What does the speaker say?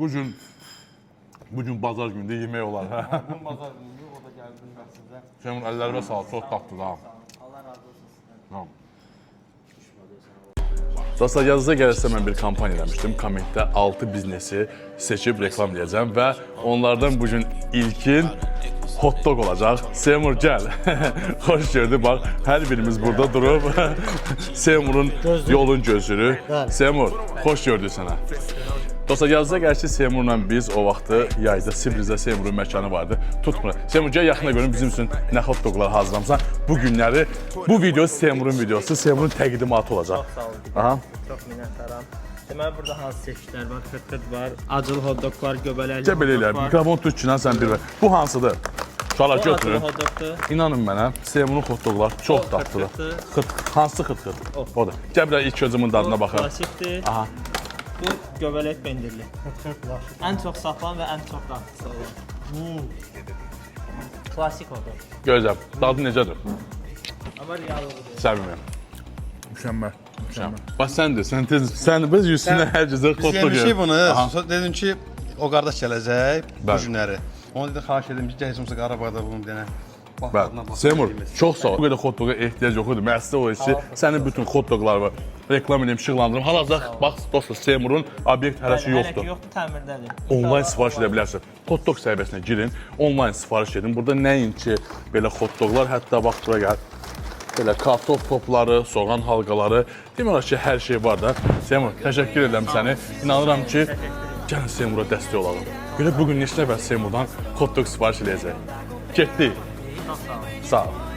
Bugün bazar günü yemək olar. Bugün bazar günü, o da gəldim sizə. Seymur əllərinə sağ ol, çox tatlı da. Allah razı olsun sizdən. Dostlar, yazıza gəlirsə mən bir kampaniya eləmişdim. Kommentdə 6 biznesi seçib reklam edəcəm və onlardan bugün ilkin hot dog olacaq. Seymur gəl. Xoş gördük. Bax, hər birimiz burada durub Seymurun yolun gözürü. Seymur, xoş gördük sənə. Dostlar, yazıza gəlirsə Seymurla biz o vaxtı yayda Sibrizdə Seymurun məkanı vardı. Tutmur. Seymur, gəl yaxına görün bizim üçün nə hot doglar hazırlamısan. Bu günləri, bu video Seymurun videosu, Seymurun təqdimatı olacaq. Çox sağ olun. Aha. Çox minnətdaram. Deməli, burada hansı çeşidlər var? Kırt var, acılı hot dog var, göbələkli Gəl belə eləyər. Mikrofon tut ki, sən bir ver. Bu hansıdır? Şala acılı götürün. hot dogdur. İnanın mənə, Seymurun hot doglar çox dadlıdır. Hansı xırt-xırt? Odur. Gəl bir ilk özümün dadına baxaq. Klasikdir. Aha. Bu göbələk pendirli. Ən çox satılan və ən çox dadlısı olan. Klasik hot dog. Gözəl. Dadı necədir? Amma reallıqdır. Səmimi. Mükəmməl. Bax sən biz üstünə hər cüzə hot Biz dog yemişik bunu. Aha. Sonra dedim ki, o qardaş gələcək bu Bəli. günləri. Ona dedim, xahiş edim ki, gələcəksə Qarabağda bunu denə. Bəli. Seymur, çox sağ ol. Bu qədər hot doga ehtiyac yox idi. Məqsəd o idi ki, sənin bütün hot doglarını reklam edeyim, işıqlandırım. Hal-hazırda bax dostlar, Seymurun obyekt hələ ki Hələ yoxdur. ki yoxdur, təmirdədir. Onlayn sifariş edə bilərsən. Hot dog səhifəsinə girin, onlayn sifariş edin. Burada nəinki belə hot doglar, hətta bax bura gəl. Belə kartof topları, soğan halqaları, demək olar ki, hər şey var da. Seymur, təşəkkür edirəm səni. İnanıram ki, gəlin Seymura dəstək olalım. Görək bugün neçə nəfər Seymurdan hot dog sifariş edəcək. Getdik. Çox sağ olun. Sağ ol.